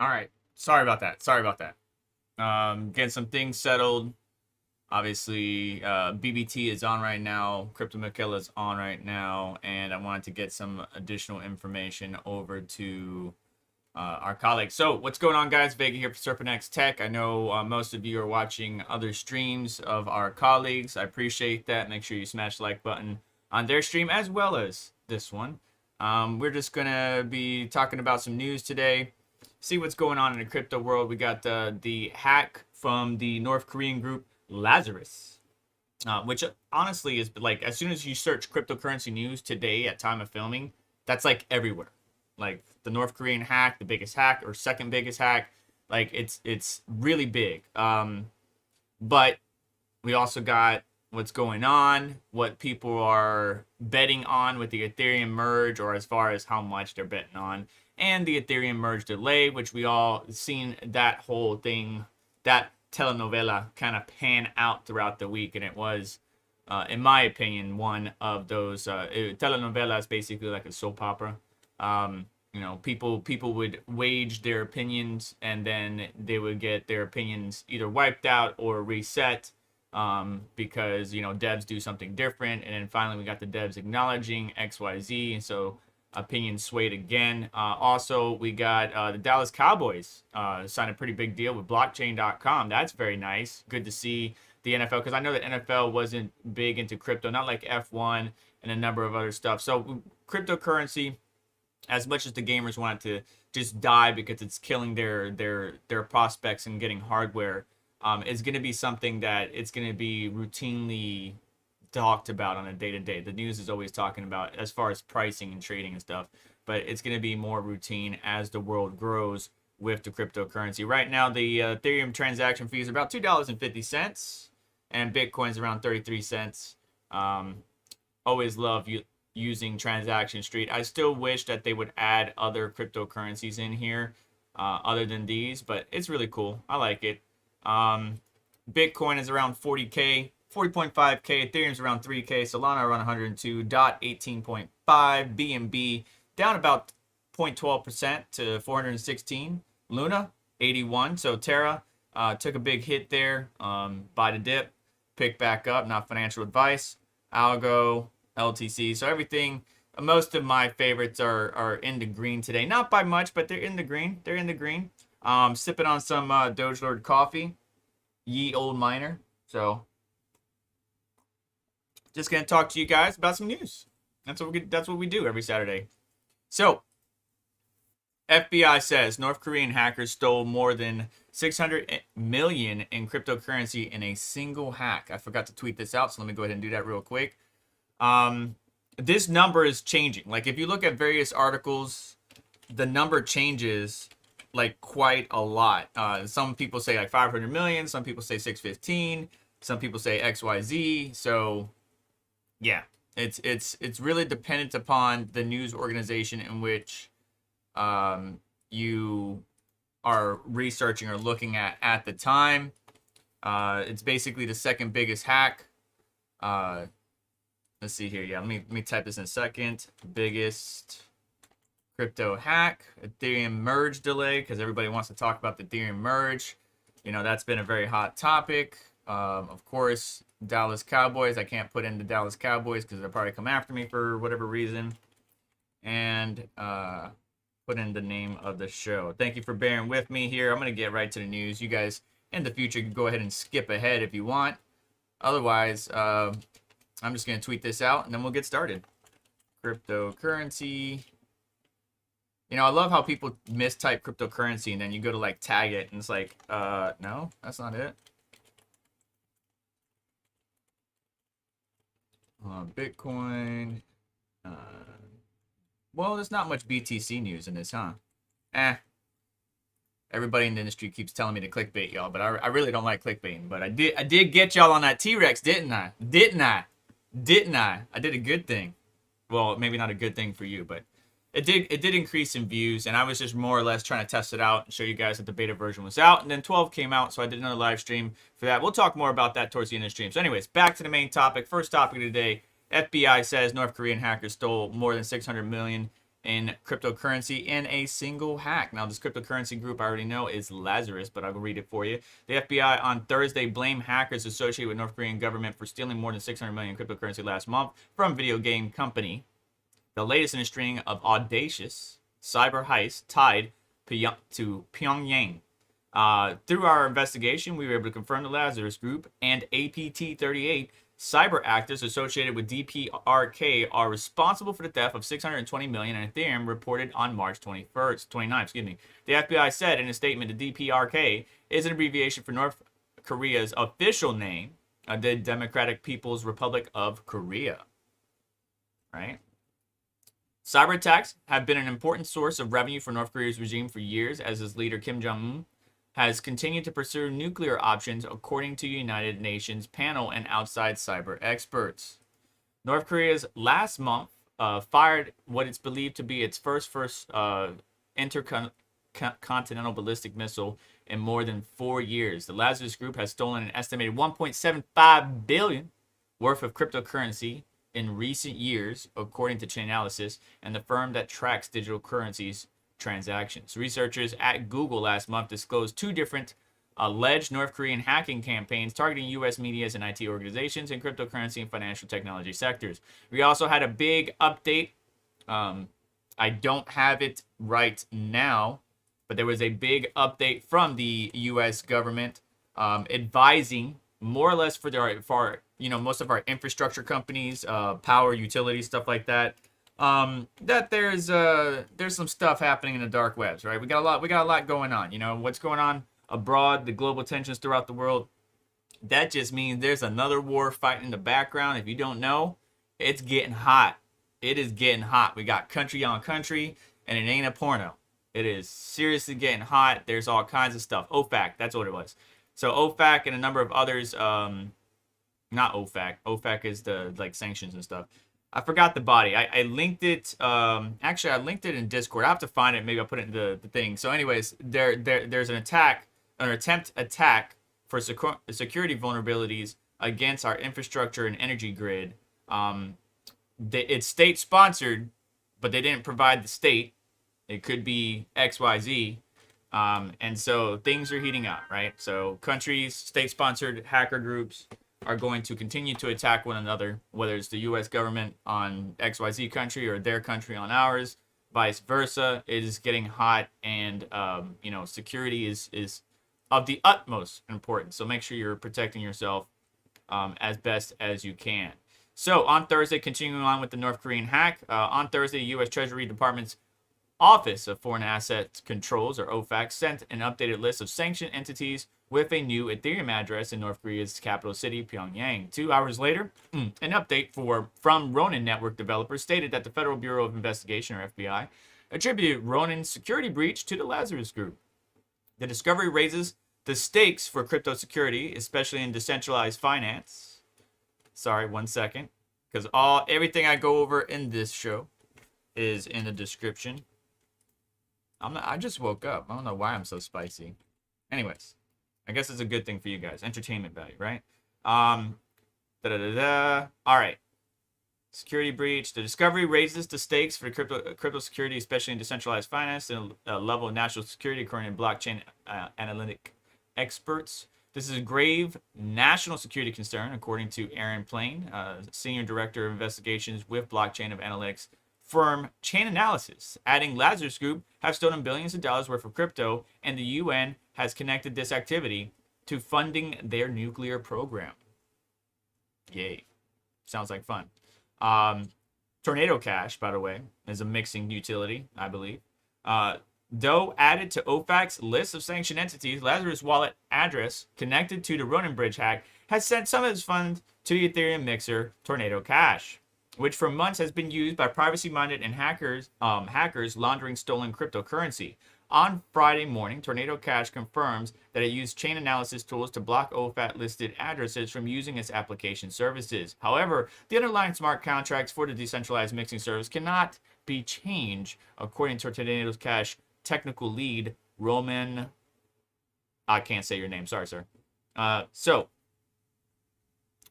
All right. Sorry about that. Sorry about that. Getting some things settled. Obviously, BBT is on right now. Crypto Michaela is on right now, and I wanted to get some additional information over to our colleagues. So, what's going on, guys? Vega here for SerpentX Tech. I know most of you are watching other streams of our colleagues. I appreciate that. Make sure you smash the like button on their stream as well as this one. We're just gonna be talking about some news today. See what's going on in the crypto world. We got the hack from the North Korean group Lazarus, which honestly is like as soon as you search cryptocurrency news today at time of filming, that's like everywhere. Like the North Korean hack, the biggest hack or second biggest hack, like it's really big. But we also got what's going on, what people are betting on with the Ethereum merge, or as far as how much they're betting on, and the Ethereum merge delay, which we all seen that whole thing, that telenovela kind of pan out throughout the week, and it was, in my opinion, one of those telenovela is basically like a soap opera. People would wage their opinions, and then they would get their opinions either wiped out or reset, because devs do something different, and then finally we got the devs acknowledging XYZ, and so opinions swayed again. Also, we got the Dallas Cowboys signed a pretty big deal with blockchain.com. That's very nice. Good to see the NFL, because I know that NFL wasn't big into crypto, not like F1 and a number of other stuff. So cryptocurrency, as much as the gamers want it to just die because it's killing their prospects and getting hardware, is going to be something that it's going to be routinely talked about on a day-to-day. The news is always talking about as far as pricing and trading and stuff, but it's going to be more routine as the world grows with the cryptocurrency. Right now, the Ethereum transaction fee is about $2.50, and Bitcoin's around 33 cents. Always love using Transaction Street. I still wish that they would add other cryptocurrencies in here other than these, but it's really cool. I like it. Bitcoin is around 40K, 40.5K. Ethereum's around 3K. Solana around 102. DOT 18.5. BNB down about 0.12% to 416. Luna 81. So Terra took a big hit there. Buy the dip, pick back up. Not financial advice. Algo, LTC. So everything. Most of my favorites are in the green today. Not by much, but they're in the green. They're in the green. Sipping on some Doge Lord coffee. Ye old miner. So just gonna talk to you guys about some news. That's what we do every Saturday. So FBI says North Korean hackers stole more than 600 million in cryptocurrency in a single hack. I forgot to tweet this out, so let me go ahead and do that real quick. This number is changing. Like if you look at various articles, the number changes like quite a lot. Some people say like 500 million, some people say 615, some people say XYZ. So yeah, it's really dependent upon the news organization in which you are researching or looking at the time. It's basically the second biggest hack. Let's see here. Yeah, let me type this in a second. Biggest crypto hack, Ethereum merge delay, because everybody wants to talk about the Ethereum merge. That's been a very hot topic. Of course, Dallas Cowboys. I can't put in the Dallas Cowboys because they'll probably come after me for whatever reason. And put in the name of the show. Thank you for bearing with me here. I'm going to get right to the news. You guys in the future can go ahead and skip ahead if you want. Otherwise, I'm just going to tweet this out and then we'll get started. Cryptocurrency. I love how people mistype cryptocurrency and then you go to like tag it and it's like, no, that's not it. Bitcoin. Well, there's not much BTC news in this, huh? Everybody in the industry keeps telling me to clickbait y'all, but I really don't like clickbaiting. But I did get y'all on that TRex, didn't I? Didn't I? I did a good thing. Well, maybe not a good thing for you, but it did increase in views, and I was just more or less trying to test it out and show you guys that the beta version was out, and then 12 came out, so I did another live stream for that. We'll talk more about that towards the end of the stream. So anyways, back to the main topic. First topic of the day, FBI says North Korean hackers stole more than 600 million in cryptocurrency in a single hack. Now, this cryptocurrency group I already know is Lazarus, but I'll read it for you. The FBI on Thursday blamed hackers associated with North Korean government for stealing more than 600 million in cryptocurrency last month from video game company. The latest in a string of audacious cyber heists tied to Pyongyang. Through our investigation, we were able to confirm the Lazarus Group and APT-38 cyber actors associated with DPRK are responsible for the theft of 620 million in Ethereum reported on March 29th. The FBI said in a statement the DPRK is an abbreviation for North Korea's official name, the Democratic People's Republic of Korea. Right? Cyber attacks have been an important source of revenue for North Korea's regime for years, as its leader Kim Jong-un has continued to pursue nuclear options, according to United Nations panel and outside cyber experts. North Korea's last month fired what it's believed to be its first intercontinental ballistic missile in more than 4 years. The Lazarus Group has stolen an estimated 1.75 billion worth of cryptocurrency in recent years, according to Chainalysis and the firm that tracks digital currencies transactions. Researchers at Google last month disclosed 2 different alleged North Korean hacking campaigns targeting U.S. medias and IT organizations in cryptocurrency and financial technology sectors. We also had a big update. I don't have it right now, but there was a big update from the U.S. government advising more or less for most of our infrastructure companies, power, utilities, stuff like that. That there's some stuff happening in the dark webs, right? We got a lot going on. You know what's going on abroad, the global tensions throughout the world. That just means there's another war fighting in the background. If you don't know, it's getting hot. It is getting hot. We got country on country, and it ain't a porno. It is seriously getting hot. There's all kinds of stuff. OFAC, that's what it was. So OFAC and a number of others. Not OFAC. OFAC is the sanctions and stuff. I forgot the body. I linked it. Actually, I linked it in Discord. I have to find it. Maybe I'll put it in the thing. So, anyways, there's an attempt attack for security vulnerabilities against our infrastructure and energy grid. It's state sponsored, but they didn't provide the state. It could be XYZ. And so things are heating up, right? So countries, state sponsored hacker groups are going to continue to attack one another, whether it's the U.S. government on XYZ country or their country on ours, vice versa. It is getting hot, and security is of the utmost importance. So make sure you're protecting yourself as best as you can. So on Thursday, continuing on with the North Korean hack, on Thursday, the U.S. Treasury Department's Office of Foreign Asset Controls, or OFAC, sent an updated list of sanctioned entities with a new Ethereum address in North Korea's capital city, Pyongyang. 2 hours later, an update from Ronin network developers stated that the Federal Bureau of Investigation, or FBI, attributed Ronin's security breach to the Lazarus Group. The discovery raises the stakes for crypto security, especially in decentralized finance. Sorry, 1 second, because everything I go over in this show is in the description. I just woke up. I don't know why I'm so spicy. Anyways, I guess it's a good thing for you guys. Entertainment value, right? All right. Security breach. The discovery raises the stakes for crypto security, especially in decentralized finance, and a level of national security, according to blockchain analytic experts. This is a grave national security concern, according to Aaron Plain, Senior Director of Investigations with blockchain of analytics firm Chainalysis, adding Lazarus Group have stolen billions of dollars worth of crypto, and the UN has connected this activity to funding their nuclear program. Yay. Sounds like fun. Tornado Cash, by the way, is a mixing utility, I believe. Though added to OFAC's list of sanctioned entities, Lazarus wallet address connected to the Ronin Bridge hack has sent some of its funds to the Ethereum mixer Tornado Cash, which for months has been used by privacy-minded and hackers laundering stolen cryptocurrency. On Friday morning, Tornado Cash confirms that it used chain analysis tools to block OFAC-listed addresses from using its application services. However, the underlying smart contracts for the decentralized mixing service cannot be changed, according to Tornado Cash technical lead, Roman. I can't say your name. Sorry, sir. So,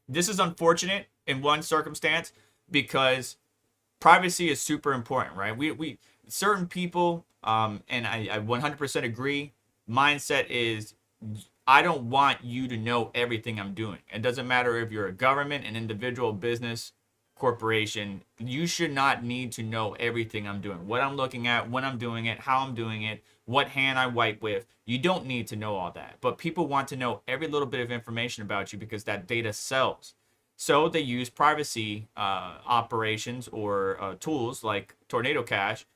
this is unfortunate in one circumstance, because privacy is super important, right? We certain people, and I 100% agree. Mindset is, I don't want you to know everything I'm doing. It doesn't matter if you're a government, an individual, business, corporation. You should not need to know everything I'm doing. What I'm looking at, when I'm doing it, how I'm doing it, what hand I wipe with. You don't need to know all that. But people want to know every little bit of information about you because that data sells. So they use privacy operations or tools like Tornado Cash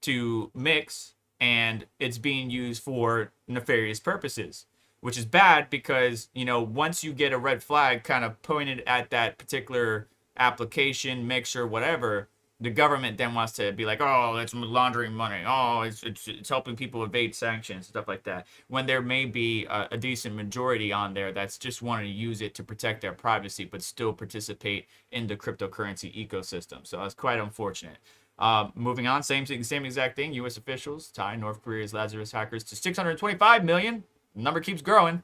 to mix, and it's being used for nefarious purposes, which is bad because, you know, once you get a red flag kind of pointed at that particular application, mixer, whatever, the government then wants to be like, oh, it's laundering money. Oh, it's helping people evade sanctions, stuff like that. When there may be a decent majority on there that's just wanting to use it to protect their privacy, but still participate in the cryptocurrency ecosystem. So that's quite unfortunate. Moving on, same exact thing. U.S. officials tie North Korea's Lazarus hackers to 625 million. The number keeps growing.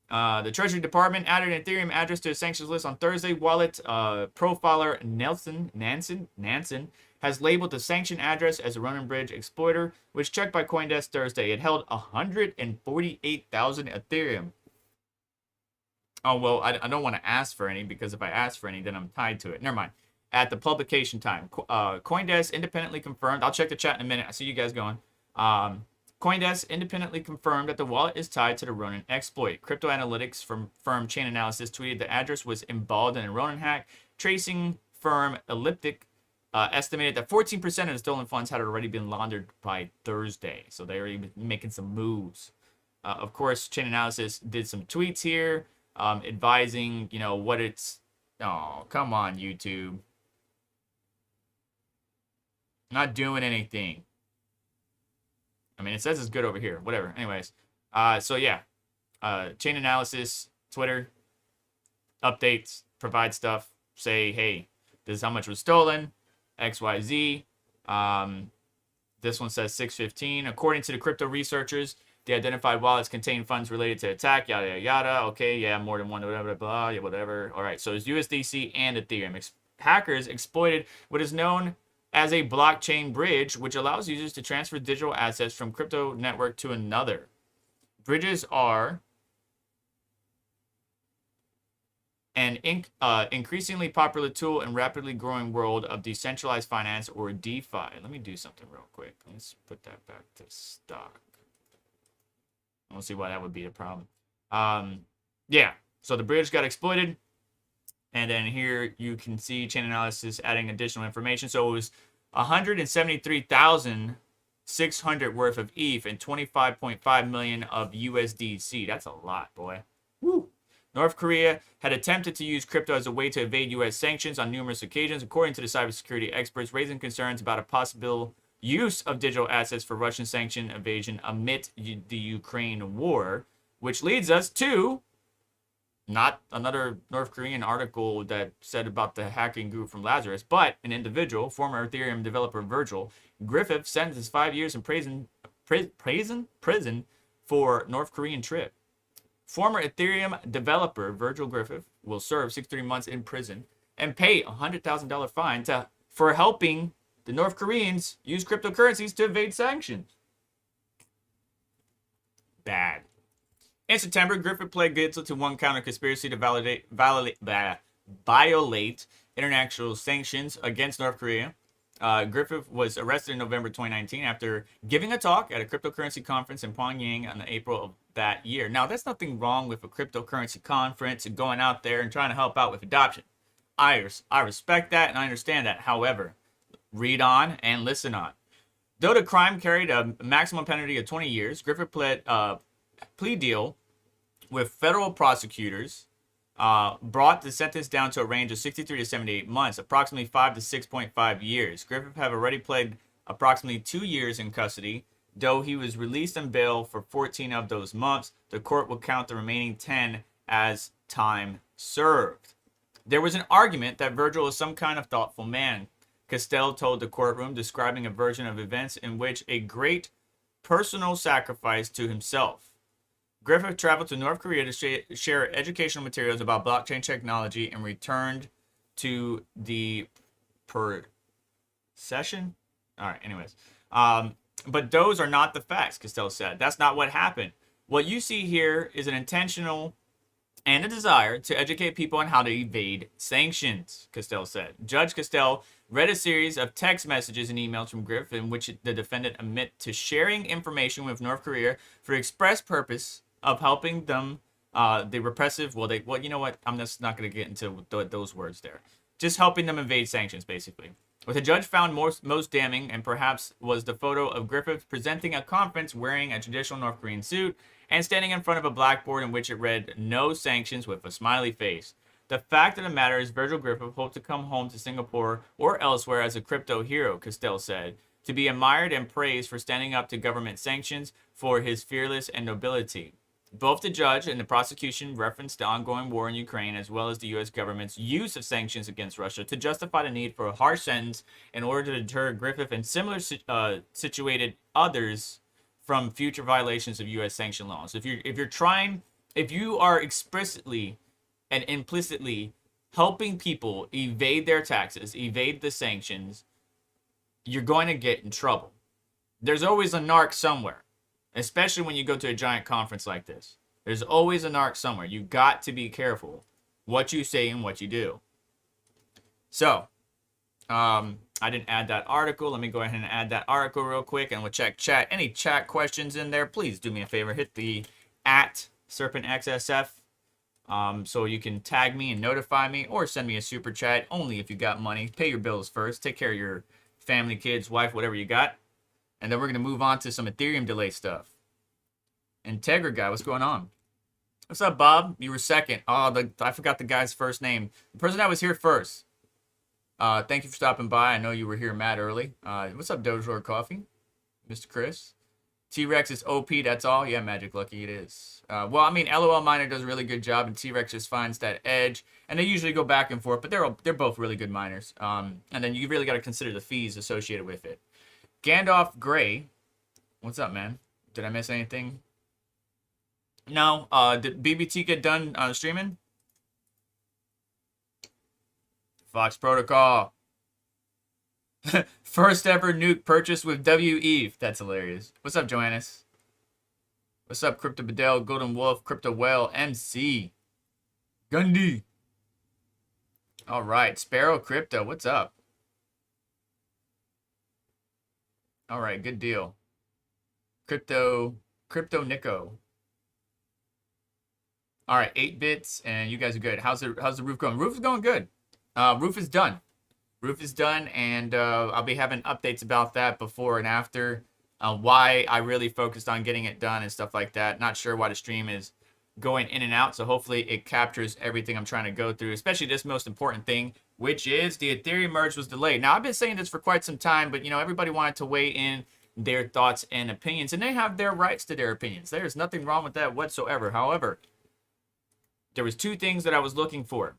The Treasury Department added an Ethereum address to the sanctions list on Thursday. Wallet profiler Nansen has labeled the sanction address as a Ronin Bridge exploiter, which checked by CoinDesk Thursday. It held 148,000 Ethereum. Oh, well, I don't want to ask for any, because if I ask for any, then I'm tied to it. Never mind. At the publication time, CoinDesk independently confirmed. I'll check the chat in a minute. I see you guys going. CoinDesk independently confirmed that the wallet is tied to the Ronin exploit. Crypto analytics firm Chain Analysis tweeted the address was emballed in a Ronin hack. Tracing firm Elliptic estimated that 14% of the stolen funds had already been laundered by Thursday. So they're even making some moves. Of course, Chain Analysis did some tweets here advising, you know, what it's... Oh, come on, YouTube. Not doing anything. I mean, it says it's good over here. Whatever. Anyways. So, yeah. Chain Analysis, Twitter, updates, provide stuff. Say, hey, this is how much was stolen. XYZ. This one says 615. According to the crypto researchers, the identified wallets contain funds related to attack. Yada, yada, yada. Okay, yeah, more than one, blah, blah, blah. Yeah, whatever. All right, so it's USDC and Ethereum. Hackers exploited what is known as a blockchain bridge, which allows users to transfer digital assets from crypto network to another. Bridges are an increasingly popular tool in rapidly growing world of decentralized finance, or DeFi. Let me do something real quick. Let's put that back to stock. I don't see why that would be a problem. Yeah, so the bridge got exploited. And then here you can see Chain Analysis adding additional information. So it was 173,600 worth of ETH and 25.5 million of USDC. That's a lot, boy. Woo. North Korea had attempted to use crypto as a way to evade U.S. sanctions on numerous occasions, according to the cybersecurity experts, raising concerns about a possible use of digital assets for Russian sanction evasion amid the Ukraine war, which leads us to not another North Korean article that said about the hacking group from Lazarus, but an individual, former Ethereum developer Virgil Griffith, sentenced 5 years in prison for North Korean trip. Former Ethereum developer Virgil Griffith will serve 63 months in prison and pay a $100,000 fine for helping the North Koreans use cryptocurrencies to evade sanctions. Bad. In September, Griffith pled guilty to one count of conspiracy to violate international sanctions against North Korea. Griffith was arrested in November 2019 after giving a talk at a cryptocurrency conference in Pyongyang in April of that year. Now, there's nothing wrong with a cryptocurrency conference and going out there and trying to help out with adoption. I respect that and I understand that. However, read on and listen on. Though the crime carried a maximum penalty of 20 years, Griffith pled plea deal with federal prosecutors brought the sentence down to a range of 63 to 78 months, approximately 5 to 6.5 years. Griffith have already played approximately 2 years in custody. Though he was released on bail for 14 of those months, the court will count the remaining 10 as time served. There was an argument that Virgil is some kind of thoughtful man, Castell told the courtroom, describing a version of events in which a great personal sacrifice to himself. Griffith traveled to North Korea to share educational materials about blockchain technology and returned to the session. All right, anyways. But those are not the facts, Costello said. That's not what happened. What you see here is an intentional and a desire to educate people on how to evade sanctions, Costello said. Judge Costello read a series of text messages and emails from Griff in which the defendant admit to sharing information with North Korea for the express purpose of helping them, the repressive, well, you know what? I'm just not going to get into those words there. Just helping them evade sanctions, basically. What the judge found most damning, and perhaps, was the photo of Griffith presenting a conference wearing a traditional North Korean suit and standing in front of a blackboard in which it read, "No sanctions," with a smiley face. The fact of the matter is Virgil Griffith hoped to come home to Singapore or elsewhere as a crypto hero, Costello said, to be admired and praised for standing up to government sanctions for his fearless and nobility. Both the judge and the prosecution referenced the ongoing war in Ukraine as well as the U.S. government's use of sanctions against Russia to justify the need for a harsh sentence in order to deter Griffith and similar situated others from future violations of U.S. sanction laws. If you are explicitly and implicitly helping people evade their taxes, evade the sanctions, you're going to get in trouble. There's always a narc somewhere. Especially when you go to a giant conference like this. There's always a narc somewhere. You got to be careful what you say and what you do. So, I didn't add that article. Let me go ahead and add that article real quick, and we'll check chat. Any chat questions in there, please do me a favor. Hit the @SerpentXSF so you can tag me and notify me, or send me a super chat only if you got money. Pay your bills first. Take care of your family, kids, wife, whatever you got. And then we're going to move on to some Ethereum delay stuff. Integra guy, what's going on? What's up, Bob? You were second. Oh, I forgot the guy's first name. The person that was here first. Thank you for stopping by. I know you were here mad early. What's up, Dojo Coffee? Mr. Chris? TRex is OP, that's all? Yeah, Magic Lucky, it is. Well, I mean, LOL Miner does a really good job, and TRex just finds that edge. And they usually go back and forth, but they're both really good miners. And then you really got to consider the fees associated with it. Gandalf Gray, what's up, man? Did I miss anything? No. Did BBT get done streaming? Fox Protocol. First ever nuke purchased with WETH. That's hilarious. What's up, Joannis? What's up, Crypto Bedell, Golden Wolf, Crypto Whale, MC. Gundy. All right, Sparrow Crypto, what's up? All right, good deal. Crypto Nico. All right, 8 bits, and you guys are good. How's the roof going? Roof is going good. Roof is done. Roof is done, and I'll be having updates about that before and after. Why I really focused on getting it done and stuff like that. Not sure why the stream is going in and out, so hopefully it captures everything I'm trying to go through, especially this most important thing, which is the Ethereum merge was delayed. Now, I've been saying this for quite some time, but, everybody wanted to weigh in their thoughts and opinions, and they have their rights to their opinions. There's nothing wrong with that whatsoever. However, there was 2 things that I was looking for.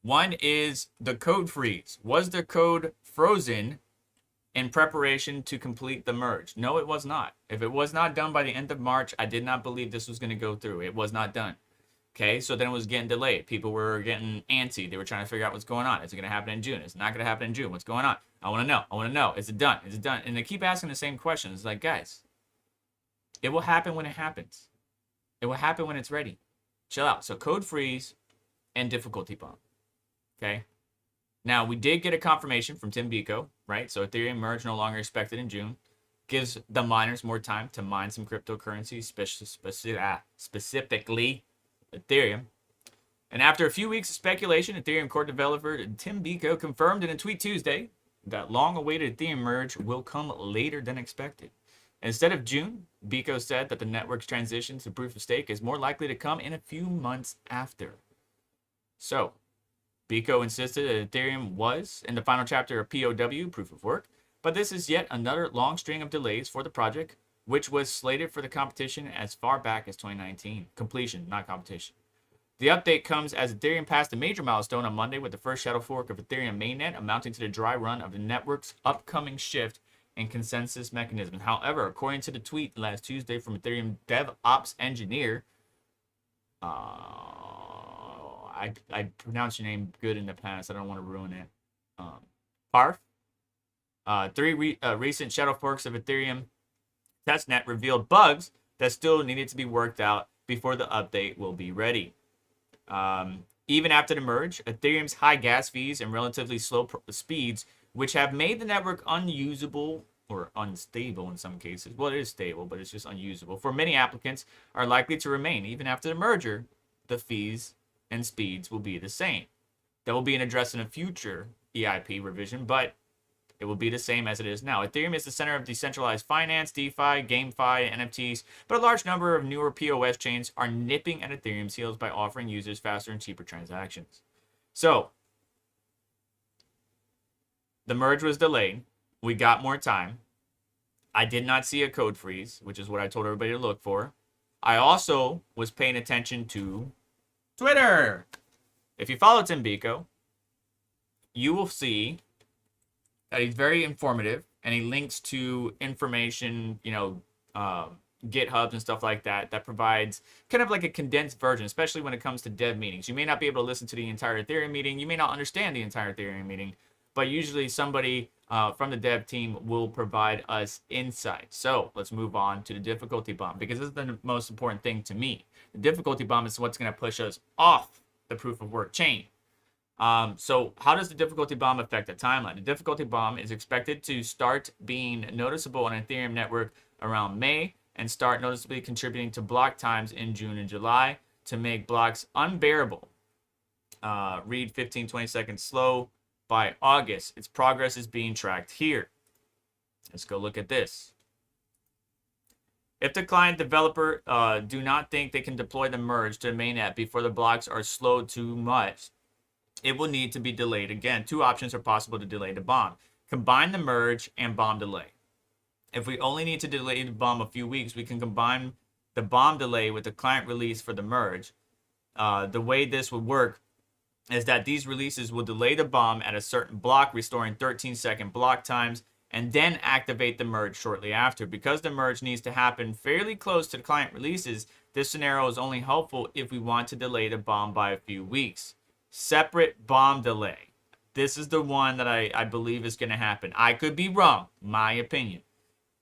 One is the code freeze. Was the code frozen in preparation to complete the merge? No, it was not. If it was not done by the end of March, I did not believe this was going to go through. It was not done. Okay, so then it was getting delayed. People were getting antsy. They were trying to figure out what's going on. Is it going to happen in June? Is it not going to happen in June? What's going on? I want to know. I want to know. Is it done? Is it done? And they keep asking the same questions. It's like, guys, it will happen when it happens. It will happen when it's ready. Chill out. So code freeze and difficulty bump. Okay. Now, we did get a confirmation from Tim Biko, right? So Ethereum merge no longer expected in June. Gives the miners more time to mine some cryptocurrencies, specifically Ethereum. And after a few weeks of speculation, Ethereum core developer Tim Biko confirmed in a tweet Tuesday that long-awaited Ethereum merge will come later than expected. Instead of June, Biko said that the network's transition to proof of stake is more likely to come in a few months after. So, Biko insisted that Ethereum was in the final chapter of POW, proof of work, but this is yet another long string of delays for the project, which was slated for the competition as far back as 2019. Completion, not competition. The update comes as Ethereum passed a major milestone on Monday with the first shadow fork of Ethereum mainnet, amounting to the dry run of the network's upcoming shift in consensus mechanism. However, according to the tweet last Tuesday from Ethereum DevOps engineer, I pronounced your name good in the past. I don't want to ruin it. Parf, Recent shadow forks of Ethereum testnet revealed bugs that still needed to be worked out before the update will be ready. Even after the merge, Ethereum's high gas fees and relatively slow speeds, which have made the network unusable or unstable in some cases. Well, it is stable, but it's just unusable for many applicants, are likely to remain. Even after the merger, the fees and speeds will be the same. That will be an address in a future EIP revision, but it will be the same as it is now. Ethereum is the center of decentralized finance, DeFi, GameFi, NFTs, but a large number of newer POS chains are nipping at Ethereum's heels by offering users faster and cheaper transactions. So, the merge was delayed. We got more time. I did not see a code freeze, which is what I told everybody to look for. I also was paying attention to Twitter. If you follow Tim Biko, you will see that he's very informative and he links to information, GitHubs and stuff like that, that provides kind of like a condensed version, especially when it comes to dev meetings. You may not be able to listen to the entire Ethereum meeting. You may not understand the entire Ethereum meeting, but usually somebody from the dev team will provide us insight. So let's move on to the difficulty bomb, because this is the most important thing to me. The difficulty bomb is what's going to push us off the proof of work chain. So how does the difficulty bomb affect the timeline? The difficulty bomb is expected to start being noticeable on Ethereum network around May and start noticeably contributing to block times in June and July to make blocks unbearable. Read 15-20 seconds slow by August. Its progress is being tracked here. Let's go look at this. If the client developer do not think they can deploy the merge to the mainnet before the blocks are slowed too much, it will need to be delayed. Again, two options are possible to delay the bomb. Combine the merge and bomb delay. If we only need to delay the bomb a few weeks, we can combine the bomb delay with the client release for the merge. The way this would work is that these releases will delay the bomb at a certain block, restoring 13-second block times, and then activate the merge shortly after. Because the merge needs to happen fairly close to the client releases, this scenario is only helpful if we want to delay the bomb by a few weeks. Separate bomb delay. This is the one that I believe is going to happen. I could be wrong, my opinion.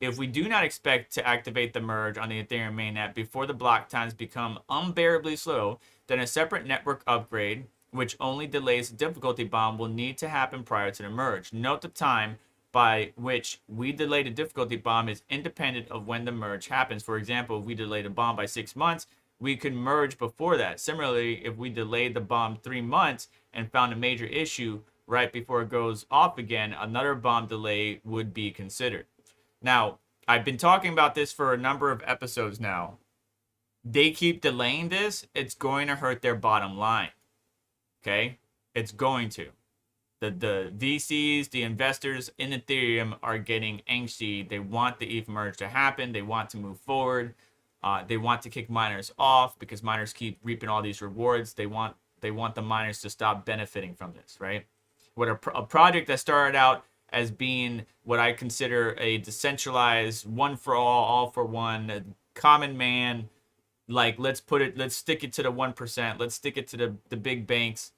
If we do not expect to activate the merge on the Ethereum mainnet before the block times become unbearably slow, then a separate network upgrade, which only delays the difficulty bomb, will need to happen prior to the merge. Note the time by which we delay the difficulty bomb is independent of when the merge happens. For example, if we delay the bomb by 6 months, we could merge before that. Similarly, if we delayed the bomb 3 months and found a major issue right before it goes off again, another bomb delay would be considered. Now, I've been talking about this for a number of episodes now. They keep delaying this, it's going to hurt their bottom line. Okay? It's going to. The VCs, the investors in Ethereum are getting angsty. They want the ETH merge to happen. They want to move forward. They want to kick miners off because miners keep reaping all these rewards. They want the miners to stop benefiting from this, right? What a project that started out as being what I consider a decentralized, one for all for one, common man, like let's stick it to the 1%, let's stick it to the big banks,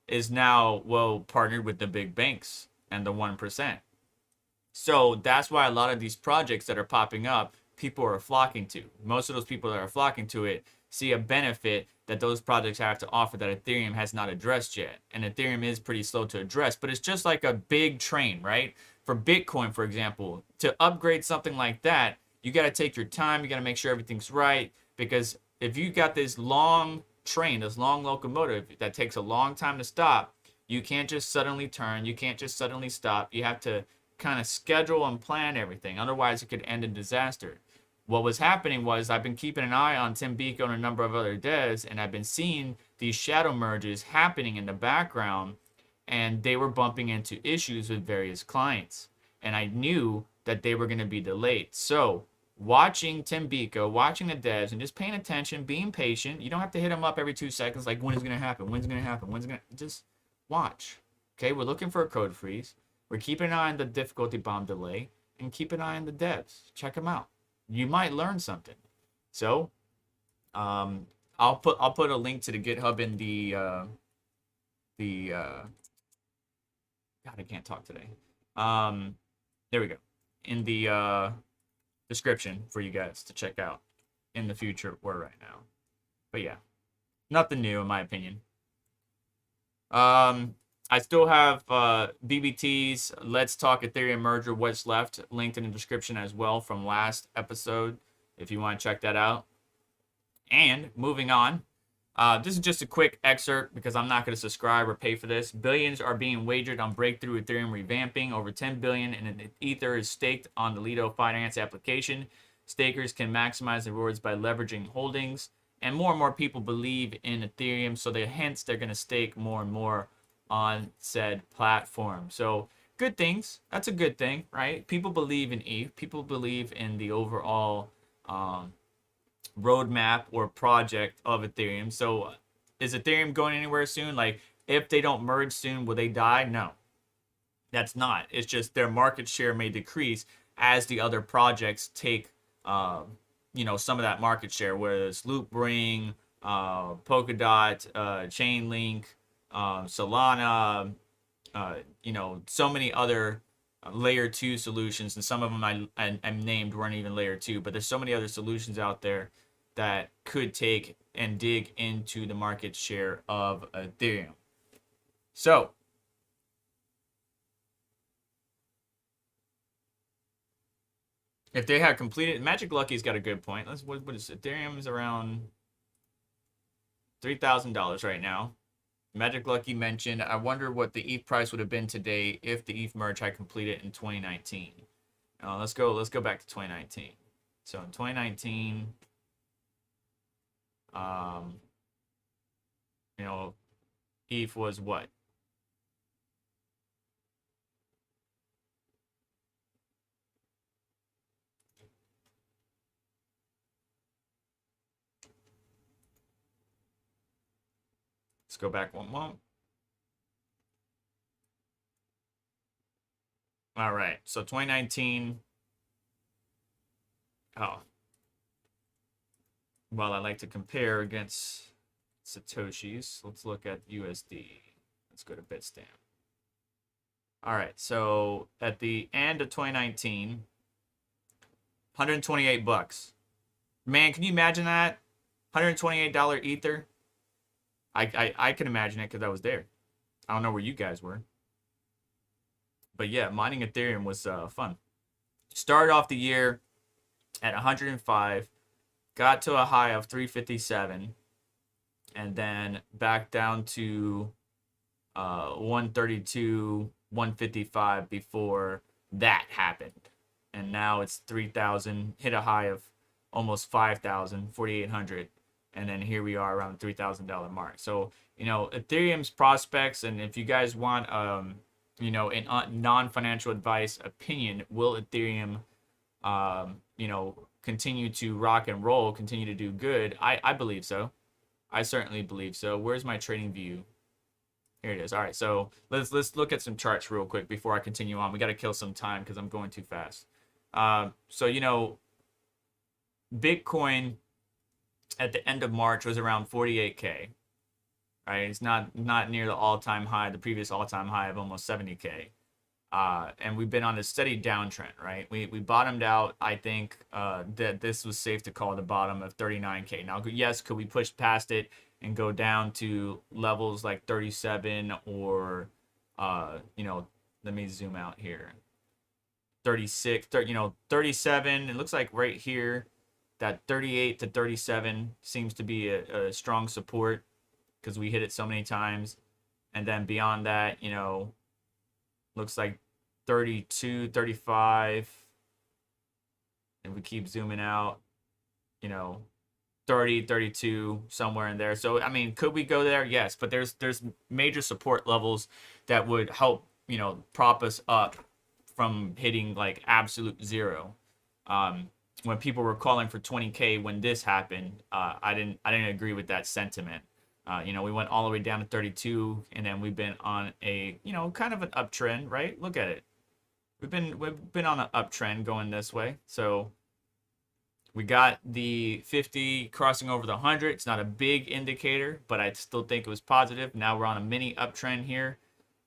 is now, well, partnered with the big banks and the 1%. So that's why a lot of these projects that are popping up, people are flocking to. Most of those people that are flocking to it see a benefit that those projects have to offer that Ethereum has not addressed yet. And Ethereum is pretty slow to address, but it's just like a big train, right? For Bitcoin, for example, to upgrade something like that, you got to take your time. You got to make sure everything's right, because if you got this long train, this long locomotive that takes a long time to stop, you can't just suddenly turn. You can't just suddenly stop. You have to kind of schedule and plan everything. Otherwise, it could end in disaster. What was happening was I've been keeping an eye on Tim Biko and a number of other devs, and I've been seeing these shadow merges happening in the background, and they were bumping into issues with various clients. And I knew that they were going to be delayed. So watching Tim Biko, watching the devs, and just paying attention, being patient. You don't have to hit them up every 2 seconds like, when is it going to happen? When's it going to happen? When's it going to... Just watch. Okay, we're looking for a code freeze. We're keeping an eye on the difficulty bomb delay, and keep an eye on the devs. Check them out. You might learn something. So, I'll put a link to the GitHub in God, I can't talk today. There we go. In the description for you guys to check out in the future or right now. But yeah, nothing new in my opinion. I still have BBT's Let's Talk Ethereum Merger What's Left linked in the description as well from last episode if you want to check that out. And moving on, this is just a quick excerpt because I'm not going to subscribe or pay for this. Billions are being wagered on breakthrough Ethereum revamping. Over 10 billion in Ether is staked on the Lido Finance application. Stakers can maximize the rewards by leveraging holdings. And more people believe in Ethereum, so hence they're going to stake more and more on said platform. So good things. That's a good thing, right? People believe in ETH. People believe in the overall roadmap or project of Ethereum. So is Ethereum going anywhere soon? Like, if they don't merge soon, will they die? No, that's not. It's just their market share may decrease as the other projects take some of that market share, whether it's Loopring, Polkadot, Chainlink, Solana, so many other layer 2 solutions, and some of them I'm named weren't even layer 2, but there's so many other solutions out there that could take and dig into the market share of Ethereum. So if they have completed, Magic Lucky's got a good point. What is Ethereum is around $3,000 right now. Magic Lucky mentioned, I wonder what the ETH price would have been today if the ETH merge had completed in 2019. Let's go back to 2019. So in 2019, ETH was what? Let's go back one more. All right, so 2019. Oh. Well, I like to compare against Satoshis. Let's look at USD. Let's go to Bitstamp. All right, so at the end of 2019, $128. Man, can you imagine that? $128 Ether. I can imagine it because I was there. I don't know where you guys were. But yeah, mining Ethereum was fun. Started off the year at 105, got to a high of 357, and then back down to 132, 155 before that happened. And now it's 3,000, hit a high of almost 5,000, 4,800. And then here we are around the $3,000 mark. So, Ethereum's prospects, and if you guys want, in non-financial advice opinion, will Ethereum, continue to rock and roll, continue to do good? I believe so. I certainly believe so. Where's my trading view? Here it is. All right, so let's look at some charts real quick before I continue on. We got to kill some time because I'm going too fast. Bitcoin at the end of March was around 48K. Right, it's not near the all-time high, the previous all-time high of almost 70K. And we've been on a steady downtrend, right? We bottomed out. I think that this was safe to call the bottom of 39K. Now, yes, could we push past it and go down to levels like 37 or, let me zoom out here. 36, 37. It looks like right here, that 38 to 37 seems to be a strong support because we hit it so many times. And then beyond that, looks like 32, 35. And we keep zooming out, 30, 32, somewhere in there. So, I mean, could we go there? Yes, but there's major support levels that would help, prop us up from hitting like absolute zero. When people were calling for 20K when this happened, I didn't agree with that sentiment. We went all the way down to 32, and then we've been on a, kind of an uptrend, right? Look at it. We've been on an uptrend going this way. So we got the 50 crossing over the 100. It's not a big indicator, but I still think it was positive. Now we're on a mini uptrend here.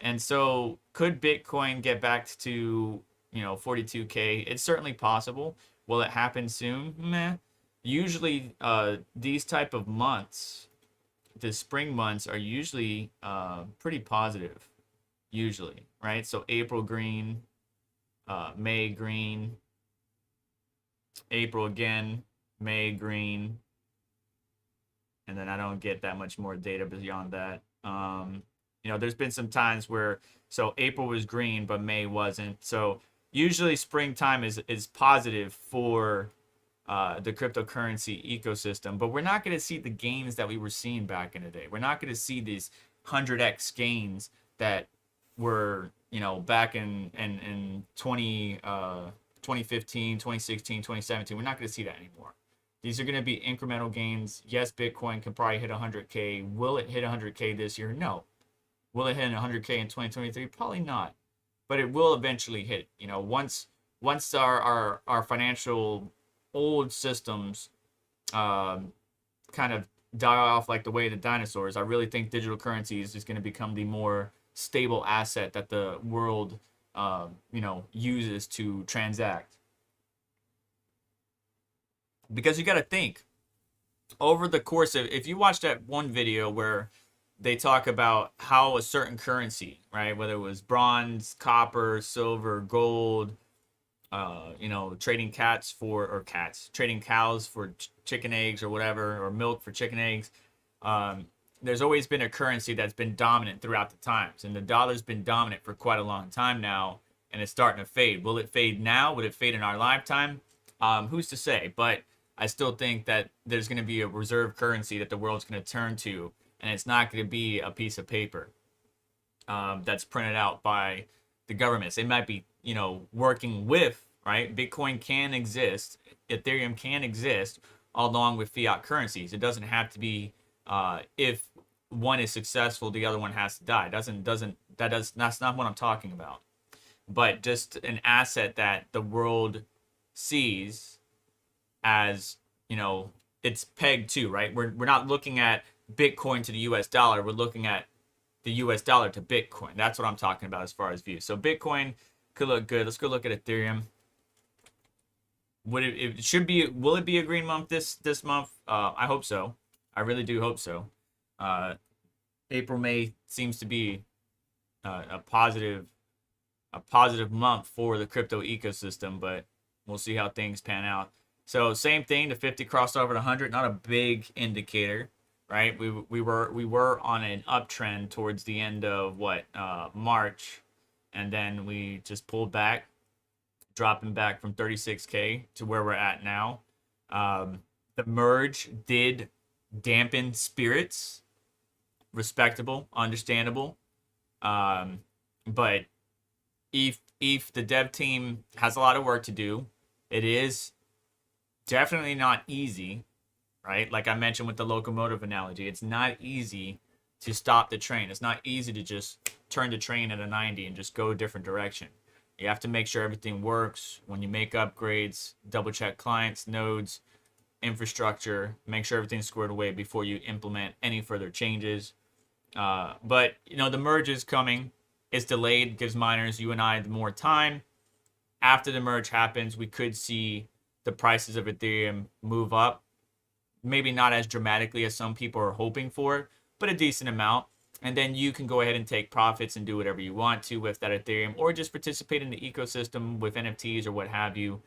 And so could Bitcoin get back to 42K. It's certainly possible. Will it happen soon? Meh. Usually, these type of months, the spring months, are usually pretty positive. Usually, right? So April green, May green, April again, May green, and then I don't get that much more data beyond that. There's been some times where so April was green, but May wasn't. So usually springtime is positive for the cryptocurrency ecosystem, but we're not going to see the gains that we were seeing back in the day. We're not going to see these 100x gains that were back in 2015, 2016, 2017. We're not going to see that anymore. These are going to be incremental gains. Yes, Bitcoin can probably hit 100K. Will it hit 100K this year? No. Will it hit 100K in 2023? Probably not. But it will eventually hit. Once our financial old systems kind of die off like the way of the dinosaurs, I really think digital currencies is going to become the more stable asset that the world uses to transact. Because you got to think, over the course of, if you watch that one video where they talk about how a certain currency, right, whether it was bronze, copper, silver, gold, trading trading cows for chicken eggs or whatever, or milk for chicken eggs. There's always been a currency that's been dominant throughout the times, and the dollar's been dominant for quite a long time now, and it's starting to fade. Will it fade now? Would it fade in our lifetime? Who's to say? But I still think that there's going to be a reserve currency that the world's going to turn to, and it's not going to be a piece of paper that's printed out by the governments. They might be, working with, right? Bitcoin can exist, Ethereum can exist along with fiat currencies. It doesn't have to be if one is successful, the other one has to die. That's not what I'm talking about. But just an asset that the world sees as, it's pegged to, right? We're not looking at Bitcoin to the US dollar. We're looking at the US dollar to Bitcoin. That's what I'm talking about as far as views. So Bitcoin could look good. Let's go look at Ethereum. Will it be a green month this month? I hope so. I really do hope so. April, May seems to be a positive month for the crypto ecosystem, but we'll see how things pan out. So same thing, the 50 crossed over to 100, not a big indicator, right? We were on an uptrend towards the end of March, and then we just pulled back, dropping back from 36K to where we're at now. The merge did dampen spirits, respectable, understandable, but if the dev team has a lot of work to do. It is definitely not easy, right? Like I mentioned with the locomotive analogy, it's not easy to stop the train. It's not easy to just turn the train at a 90 and just go a different direction. You have to make sure everything works. When you make upgrades, double check clients, nodes, infrastructure, make sure everything's squared away before you implement any further changes. But the merge is coming. It's delayed, gives miners, you and I, more time. After the merge happens, we could see the prices of Ethereum move up. Maybe not as dramatically as some people are hoping for, but a decent amount. And then you can go ahead and take profits and do whatever you want to with that Ethereum, or just participate in the ecosystem with NFTs or what have you.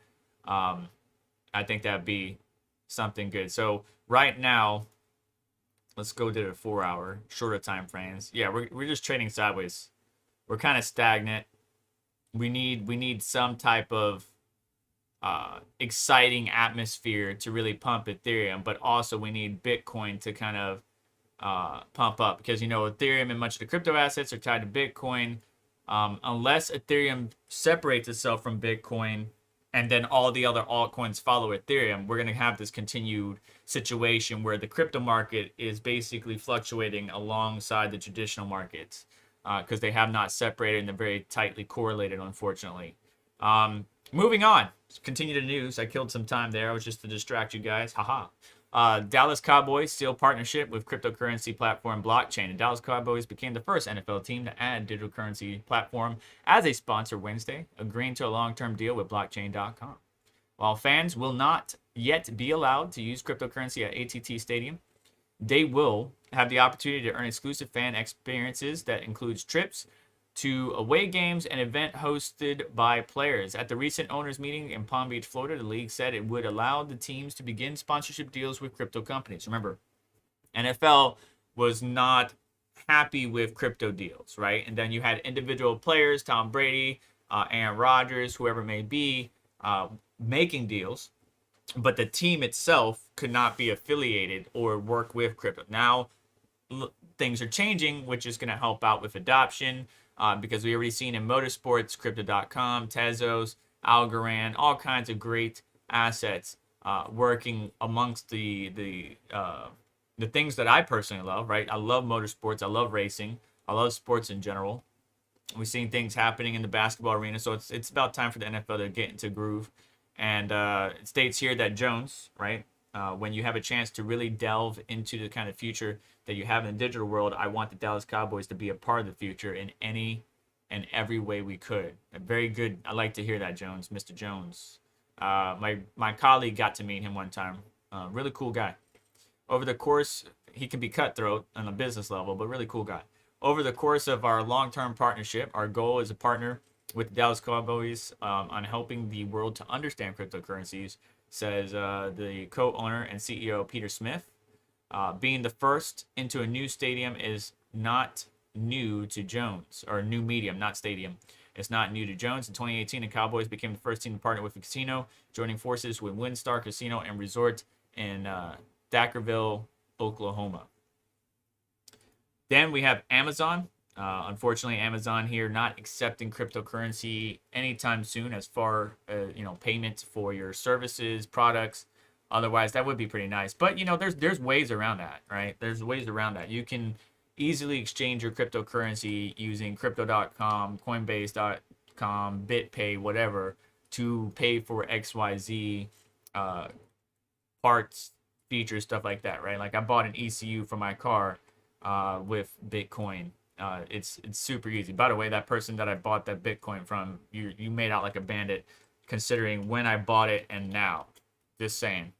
I think that'd be something good. So right now, let's go to the 4 hour, shorter time frames. Yeah, we're just trading sideways. We're kind of stagnant. We need some type of exciting atmosphere to really pump Ethereum, but also we need Bitcoin to kind of pump up, because Ethereum and much of the crypto assets are tied to Bitcoin. Unless Ethereum separates itself from Bitcoin and then all the other altcoins follow Ethereum, we're going to have this continued situation where the crypto market is basically fluctuating alongside the traditional markets, because they have not separated and they're very tightly correlated, unfortunately. Moving on, continue the news. I killed some time there. I was just to distract you guys. Haha. Dallas Cowboys seal partnership with cryptocurrency platform Blockchain. The Dallas Cowboys became the first NFL team to add digital currency platform as a sponsor Wednesday, agreeing to a long-term deal with blockchain.com. While fans will not yet be allowed to use cryptocurrency at AT&T Stadium, they will have the opportunity to earn exclusive fan experiences that includes trips to away games and event hosted by players. At the recent owners meeting in Palm Beach, Florida, the league said it would allow the teams to begin sponsorship deals with crypto companies. Remember, NFL was not happy with crypto deals, right? And then you had individual players, Tom Brady, Aaron Rodgers, whoever it may be, making deals, but the team itself could not be affiliated or work with crypto. Now things are changing, which is going to help out with adoption, because we already seen in motorsports, crypto.com, Tezos, Algorand, all kinds of great assets working amongst the things that I personally love, right? I love motorsports, I love racing, I love sports in general. We've seen things happening in the basketball arena, so it's about time for the NFL to get into groove. And it states here that Jones, right, when you have a chance to really delve into the kind of future that you have in the digital world, I want the Dallas Cowboys to be a part of the future in any and every way we could. Very good. I like to hear that, Jones, Mr. Jones. My colleague got to meet him one time. Really cool guy. Over the course, he can be cutthroat on a business level, but really cool guy. Over the course of our long-term partnership, our goal is a partner with the Dallas Cowboys on helping the world to understand cryptocurrencies, says the co-owner and CEO Peter Smith. Being the first into a new stadium is not new to Jones, or new medium, not stadium. It's not new to Jones. In 2018, the Cowboys became the first team to partner with a casino, joining forces with WinStar Casino and Resort in Dackerville, Oklahoma. Then we have Amazon. Unfortunately, Amazon here not accepting cryptocurrency anytime soon as far as, payments for your services, products. Otherwise, that would be pretty nice. But, there's ways around that, right? There's ways around that. You can easily exchange your cryptocurrency using crypto.com, coinbase.com, BitPay, whatever, to pay for XYZ parts, features, stuff like that, right? Like I bought an ECU for my car with Bitcoin. It's super easy. By the way, that person that I bought that Bitcoin from, you made out like a bandit considering when I bought it and now. Just saying.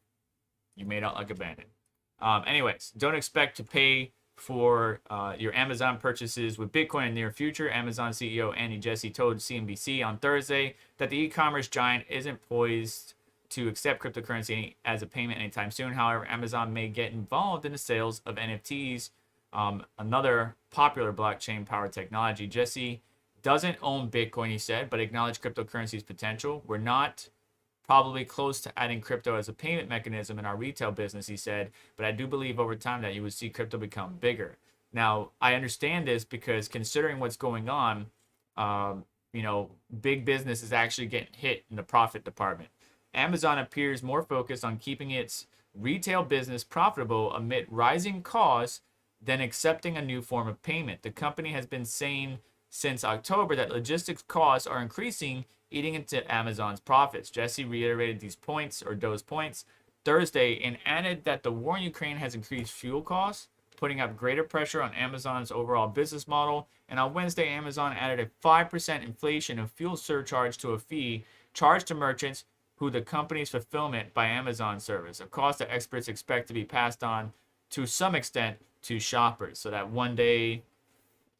You made out like a bandit. Anyways, don't expect to pay for your Amazon purchases with Bitcoin in the near future. Amazon CEO Andy Jassy told CNBC on Thursday that the e-commerce giant isn't poised to accept cryptocurrency as a payment anytime soon. However, Amazon may get involved in the sales of NFTs, another popular blockchain-powered technology. Jesse doesn't own Bitcoin, he said, but acknowledged cryptocurrency's potential. We're not probably close to adding crypto as a payment mechanism in our retail business, he said, but I do believe over time that you would see crypto become bigger. Now, I understand this because considering what's going on, big business is actually getting hit in the profit department. Amazon appears more focused on keeping its retail business profitable amid rising costs than accepting a new form of payment. The company has been saying since October that logistics costs are increasing, eating into Amazon's profits. Jesse reiterated those points Thursday and added that the war in Ukraine has increased fuel costs, putting up greater pressure on Amazon's overall business model. And on Wednesday, Amazon added a 5% inflation of fuel surcharge to a fee charged to merchants who the company's fulfillment by Amazon service, a cost that experts expect to be passed on to some extent to shoppers. So that one-day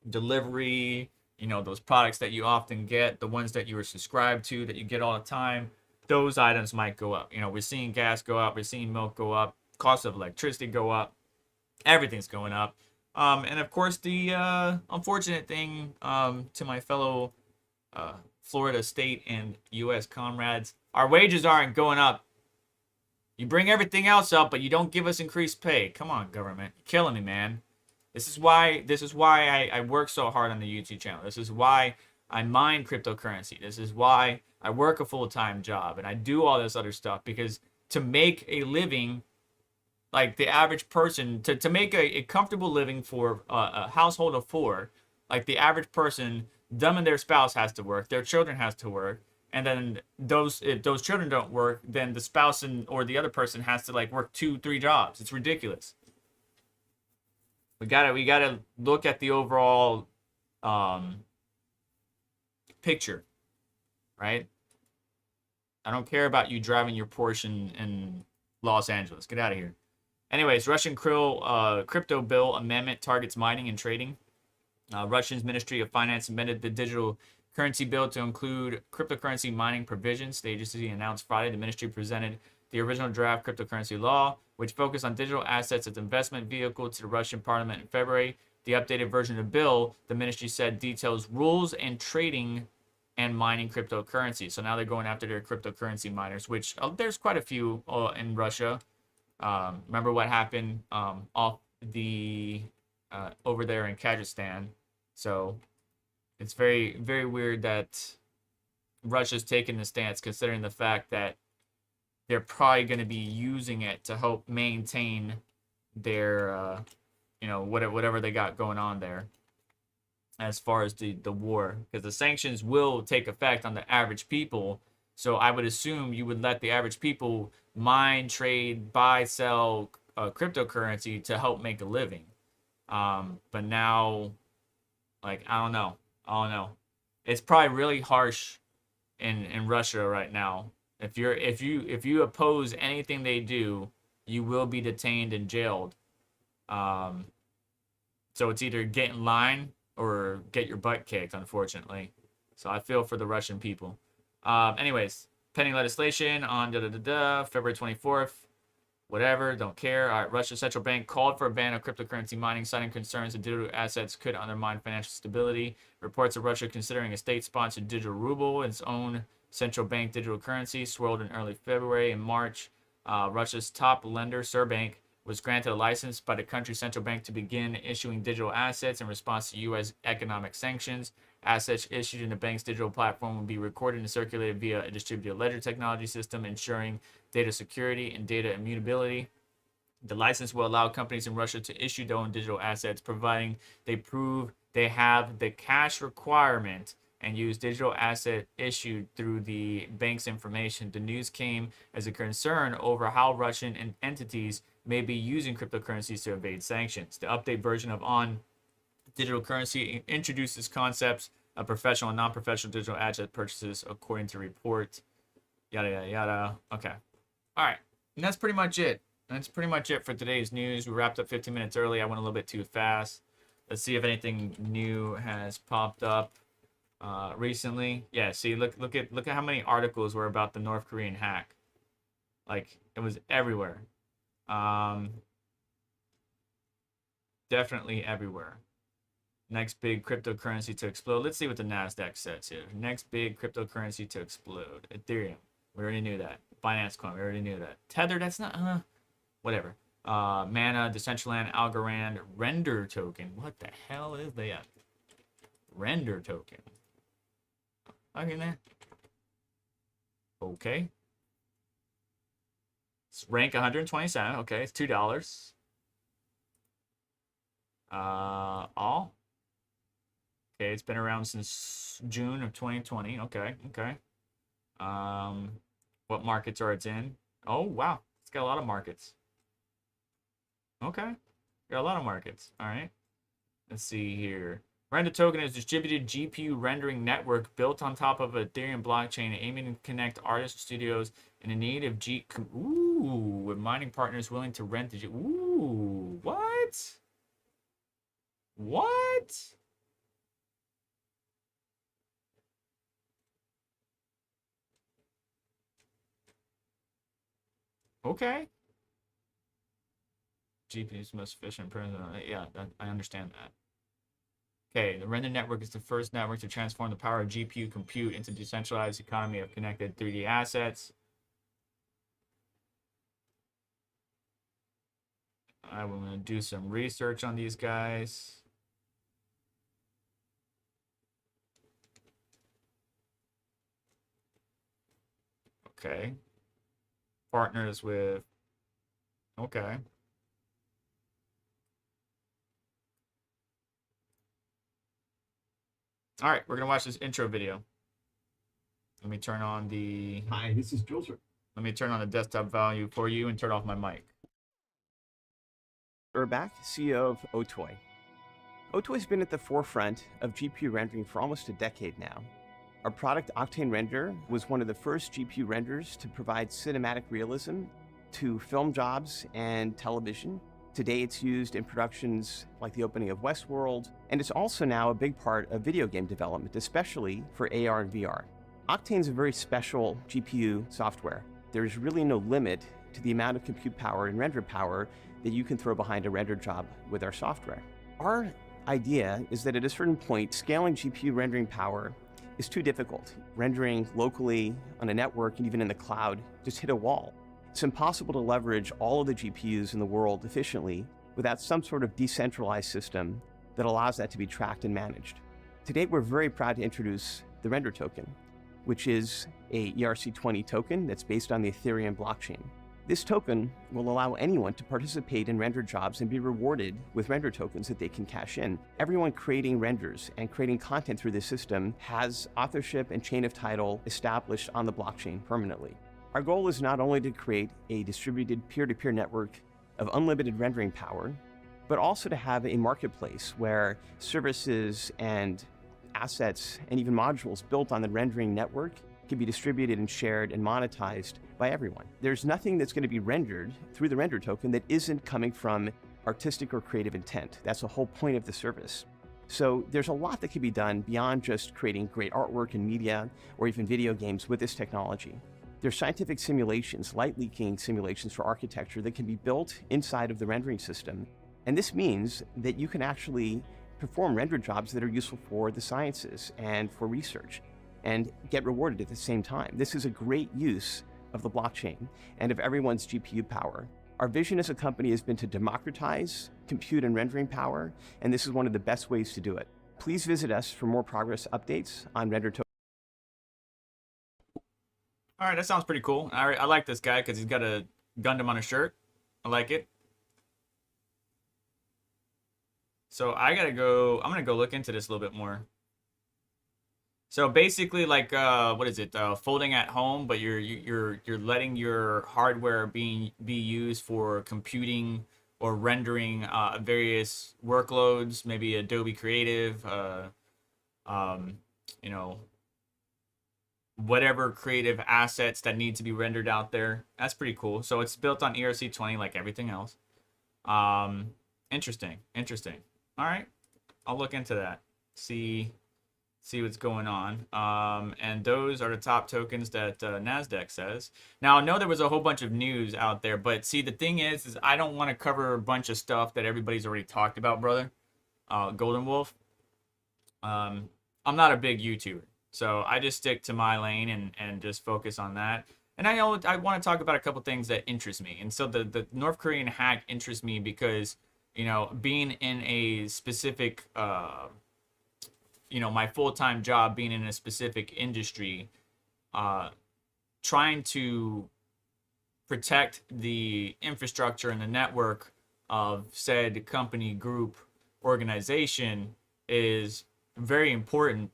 delivery, those products that you often get, the ones that you are subscribed to, that you get all the time, those items might go up. We're seeing gas go up, we're seeing milk go up, cost of electricity go up, everything's going up. And of course, the unfortunate thing to my fellow Florida state and U.S. comrades, our wages aren't going up. You bring everything else up, but you don't give us increased pay. Come on, government. You're killing me, man. This is why I work so hard on the YouTube channel. This is why I mine cryptocurrency. This is why I work a full-time job and I do all this other stuff, because to make a living, like the average person, to make a comfortable living for a household of four, like the average person, them and their spouse has to work, their children has to work, And then if those children don't work, then the spouse or the other person has to like work 2, 3 jobs. It's ridiculous. We gotta look at the overall um, picture, right? I don't care about you driving your Porsche in Los Angeles. Get out of here. Anyways, Russian crypto bill amendment targets mining and trading. Russia's Ministry of Finance amended the digital currency bill to include cryptocurrency mining provisions. The agency announced Friday the ministry presented the original draft cryptocurrency law, which focused on digital assets as investment vehicle to the Russian parliament in February. The updated version of the bill, the ministry said, details rules and trading and mining cryptocurrency. So now they're going after their cryptocurrency miners, which there's quite a few in Russia. Remember what happened off the over there in Kazakhstan. So it's very, very weird that Russia's taking the stance, considering the fact that they're probably going to be using it to help maintain their, whatever they got going on there as far as the war. Because the sanctions will take effect on the average people. So I would assume you would let the average people mine, trade, buy, sell cryptocurrency to help make a living. But now, like, I don't know. It's probably really harsh in Russia right now. If you oppose anything they do, you will be detained and jailed. So it's either get in line or get your butt kicked, unfortunately. So I feel for the Russian people. Anyways, pending legislation on February 24th. Whatever, don't care. All right, Russia's central bank called for a ban of cryptocurrency mining, citing concerns that digital assets could undermine financial stability. Reports of Russia considering a state-sponsored digital ruble, its own central bank digital currency, swirled in early February and March. Russia's top lender, Sberbank, was granted a license by the country's central bank to begin issuing digital assets in response to U.S. economic sanctions. Assets issued in the bank's digital platform will be recorded and circulated via a distributed ledger technology system, ensuring data security and data immutability. The license will allow companies in Russia to issue their own digital assets, providing they prove they have the cash requirement and use digital asset issued through the bank's information. The news came as a concern over how Russian entities may be using cryptocurrencies to evade sanctions. The update version of On Digital Currency introduces concepts of professional and non-professional digital asset purchases, according to report. Yada, yada, yada. Okay. All right. And that's pretty much it. That's pretty much it for today's news. We wrapped up 15 minutes early. I went a little bit too fast. Let's see if anything new has popped up recently. Yeah, see, look at how many articles were about the North Korean hack. Like, it was everywhere. Definitely everywhere. Next big cryptocurrency to explode. Let's see what the NASDAQ says here. Next big cryptocurrency to explode. Ethereum. We already knew that. Binance Coin. We already knew that. Tether. That's not. Whatever. Mana, Decentraland, Algorand, Render token. What the hell is that? Render token. Okay, okay. It's rank 127. Okay, it's $2. All. Okay, it's been around since June of 2020. Okay. What markets are it in? Oh, wow. It's got a lot of markets. Okay. Got a lot of markets. All right. Let's see here. Render token is a distributed GPU rendering network built on top of Ethereum blockchain, aiming to connect artists, studios, and a native with mining partners willing to rent the what? What? Okay. GPU is the most efficient. Yeah, I understand that. Okay, the Render network is the first network to transform the power of GPU compute into decentralized economy of connected 3D assets. I'm going to do some research on these guys. Okay. Partners with... Okay. All right, we're going to watch this intro video. Let me turn on the. Hi, this is Jules. Let me turn on the desktop value for you and turn off my mic. Urbach, CEO of Otoy. Otoy's been at the forefront of GPU rendering for almost a decade now. Our product, Octane Render, was one of the first GPU renders to provide cinematic realism to film jobs and television. Today, it's used in productions like the opening of Westworld, and it's also now a big part of video game development, especially for AR and VR. Octane is a very special GPU software. There's really no limit to the amount of compute power and render power that you can throw behind a render job with our software. Our idea is that at a certain point, scaling GPU rendering power is too difficult. Rendering locally on a network and even in the cloud just hit a wall. It's impossible to leverage all of the GPUs in the world efficiently without some sort of decentralized system that allows that to be tracked and managed. Today, we're very proud to introduce the Render Token, which is a ERC20 token that's based on the Ethereum blockchain. This token will allow anyone to participate in render jobs and be rewarded with render tokens that they can cash in. Everyone creating renders and creating content through this system has authorship and chain of title established on the blockchain permanently. Our goal is not only to create a distributed peer-to-peer network of unlimited rendering power, but also to have a marketplace where services and assets and even modules built on the rendering network can be distributed and shared and monetized by everyone. There's nothing that's going to be rendered through the render token that isn't coming from artistic or creative intent. That's the whole point of the service. So there's a lot that can be done beyond just creating great artwork and media or even video games with this technology. There's scientific simulations, light leaking simulations for architecture that can be built inside of the rendering system. And this means that you can actually perform render jobs that are useful for the sciences and for research and get rewarded at the same time. This is a great use of the blockchain and of everyone's GPU power. Our vision as a company has been to democratize compute and rendering power, and this is one of the best ways to do it. Please visit us for more progress updates on Render Token. All right, that sounds pretty cool. I like this guy because he's got a Gundam on his shirt. I like it. So I'm gonna go look into this a little bit more. So basically, like, what is it? Folding at home, but you're letting your hardware be used for computing or rendering various workloads, maybe Adobe Creative, you know, whatever creative assets that need to be rendered out there. That's pretty cool. So it's built on ERC20 like everything else. Interesting. All right, I'll look into that. See what's going on. And those are the top tokens that NASDAQ says. Now, I know there was a whole bunch of news out there, but see, the thing is I don't want to cover a bunch of stuff that everybody's already talked about, brother. Golden Wolf. I'm not a big YouTuber, so I just stick to my lane and just focus on that. And I want to talk about a couple things that interest me. And so the North Korean hack interests me because, you know, being in a specific my full-time job being in a specific industry, trying to protect the infrastructure and the network of said company, group, organization is very important.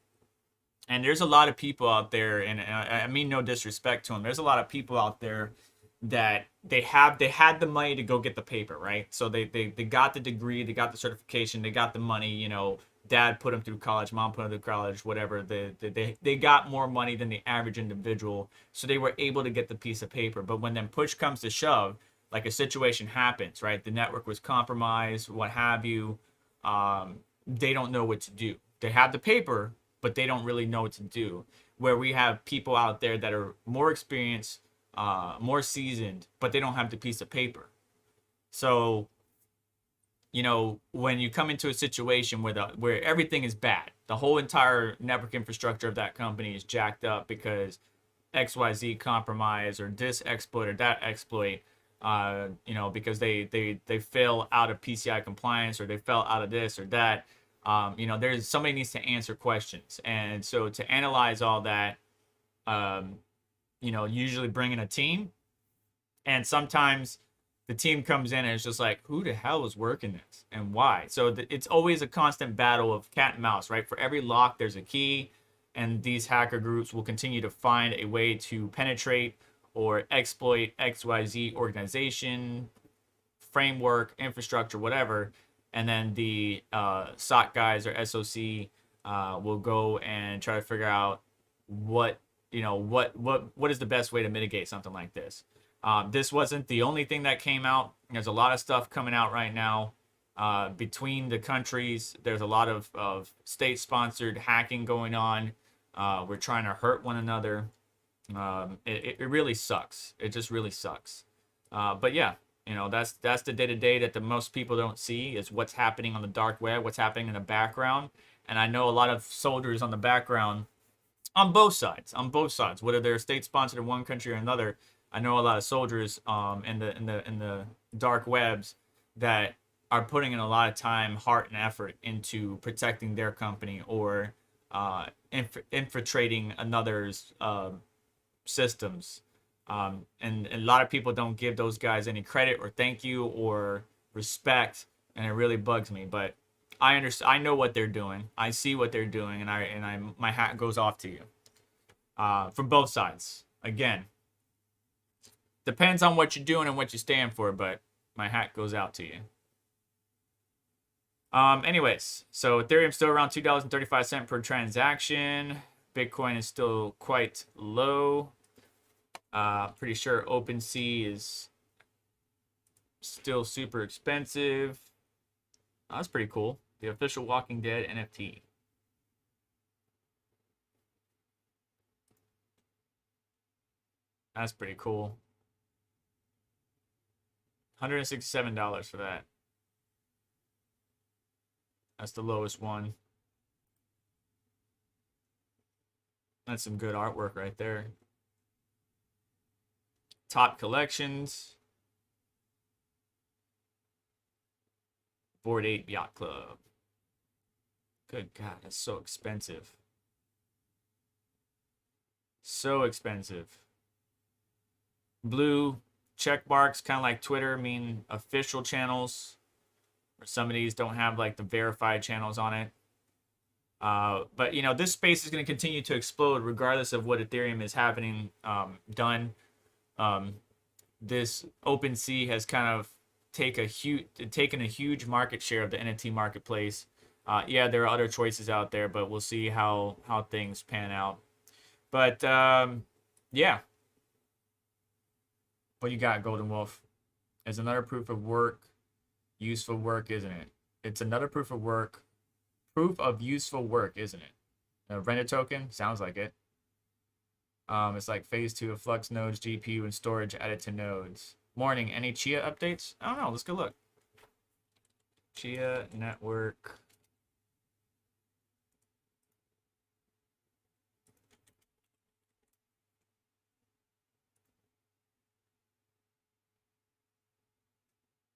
And there's a lot of people out there, and I mean no disrespect to them, there's a lot of people out there that they had the money to go get the paper, right? So they got the degree, they got the certification, they got the money, you know, dad put them through college, mom put them through college, whatever. They got more money than the average individual, so they were able to get the piece of paper. But when then push comes to shove, like a situation happens, right? The network was compromised, what have you. They don't know what to do. They have the paper, but they don't really know what to do. Where we have people out there that are more experienced, more seasoned, but they don't have the piece of paper. So, you know, when you come into a situation where everything is bad, the whole entire network infrastructure of that company is jacked up because XYZ compromise or this exploit or that exploit, you know, because they fell out of PCI compliance or they fell out of this or that. You know, there's somebody needs to answer questions. And so to analyze all that, you know, usually bring in a team. And sometimes the team comes in and it's just like, who the hell is working this and why? So it's always a constant battle of cat and mouse, right? For every lock, there's a key. and these hacker groups will continue to find a way to penetrate or exploit XYZ organization, framework, infrastructure, whatever, and then the SOC guys or SOC will go and try to figure out what what is the best way to mitigate something like this. This wasn't the only thing that came out. There's a lot of stuff coming out right now between the countries. There's a lot of state-sponsored hacking going on. We're trying to hurt one another. It really sucks. It just really sucks. But yeah, that's the day-to-day that the most people don't see is what's happening on the dark web, what's happening in the background. And I know a lot of soldiers on the background on both sides, whether they're state-sponsored in one country or another. I know a lot of soldiers in the dark webs that are putting in a lot of time, heart, and effort into protecting their company or infiltrating another's systems. And a lot of people don't give those guys any credit or thank you or respect, and it really bugs me. But I understand. I know what they're doing. I see what they're doing, and my hat goes off to you. From both sides. Again, depends on what you're doing and what you stand for, but my hat goes out to you. Anyways, so Ethereum's still around $2.35 per transaction. Bitcoin is still quite low. Pretty sure OpenSea is still super expensive. That's pretty cool. The official Walking Dead NFT. That's pretty cool. $167 for that. That's the lowest one. That's some good artwork right there. Top collections. Bored Ape Yacht Club. Good God, that's so expensive. So expensive. Blue check marks, kind of like Twitter, mean official channels. Or some of these don't have like the verified channels on it. But this space is going to continue to explode regardless of what Ethereum is having done. This OpenSea has kind of taken a huge market share of the NFT marketplace. Yeah, there are other choices out there, but we'll see how things pan out. But yeah. What you got, Golden Wolf? Is another proof of work, useful work, isn't it? It's another proof of work, proof of useful work, isn't it? A render token? Sounds like it. It's like phase 2 of Flux nodes, GPU, and storage added to nodes. Morning, any Chia updates? I don't know, let's go look. Chia network.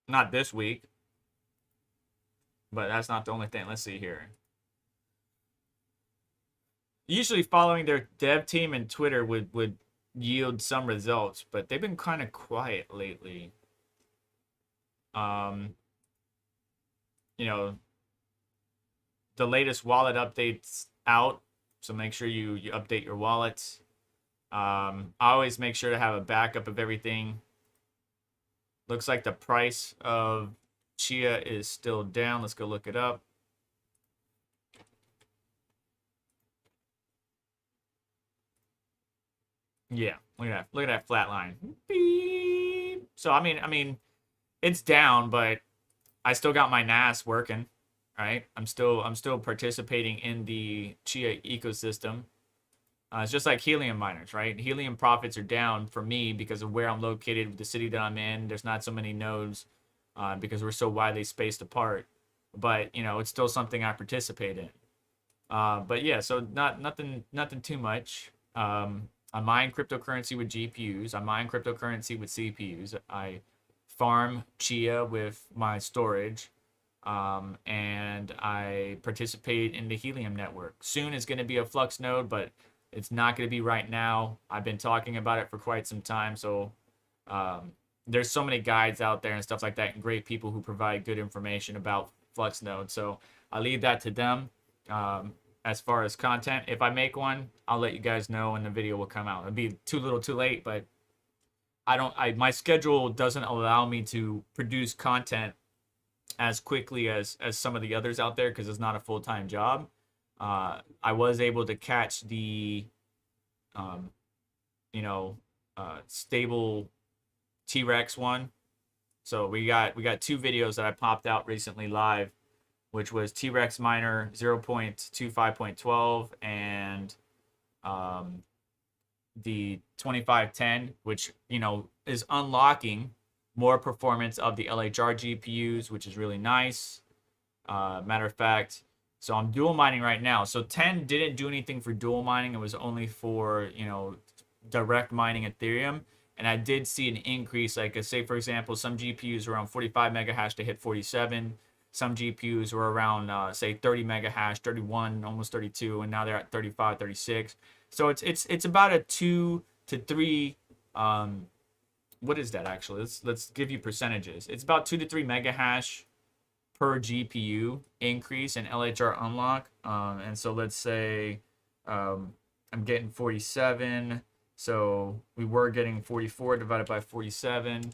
Not this week. But that's not the only thing. Let's see here. Usually following their dev team and Twitter would yield some results, but they've been kind of quiet lately. The latest wallet update's out, so make sure you update your wallets. I always make sure to have a backup of everything. Looks like the price of Chia is still down. Let's go look it up. Yeah, look at that. Look at that flat line. Beep. So I mean, it's down, but I still got my NAS working, right? I'm still participating in the Chia ecosystem. It's just like helium miners, right? Helium profits are down for me because of where I'm located, the city that I'm in. There's not so many nodes because we're so widely spaced apart. But it's still something I participate in. But yeah, so nothing too much. I mine cryptocurrency with GPUs. I mine cryptocurrency with CPUs. I farm Chia with my storage. And I participate in the Helium network. Soon it's going to be a Flux node, but it's not going to be right now. I've been talking about it for quite some time. So there's so many guides out there and stuff like that, and great people who provide good information about Flux node. So I leave that to them. as far as content. If I make one, I'll let you guys know and the video will come out. It'll be too little too late, but my schedule doesn't allow me to produce content as quickly as some of the others out there because it's not a full-time job. I was able to catch the stable TRex one. So we got 2 videos that I popped out recently live, which was TRex miner 0.25.12 and the 2510, which is unlocking more performance of the LHR GPUs, which is really nice. Matter of fact, so I'm dual mining right now. So 10 didn't do anything for dual mining. It was only for direct mining Ethereum. And I did see an increase, like say for example, some GPUs were around 45 mega hash to hit 47. Some GPUs were around say 30 mega hash, 31, almost 32, and now they're at 35, 36. So it's about a 2 to 3. What is that actually? Let's give you percentages. It's about 2 to 3 mega hash per GPU increase in LHR unlock. And so let's say I'm getting 47. So we were getting 44 divided by 47.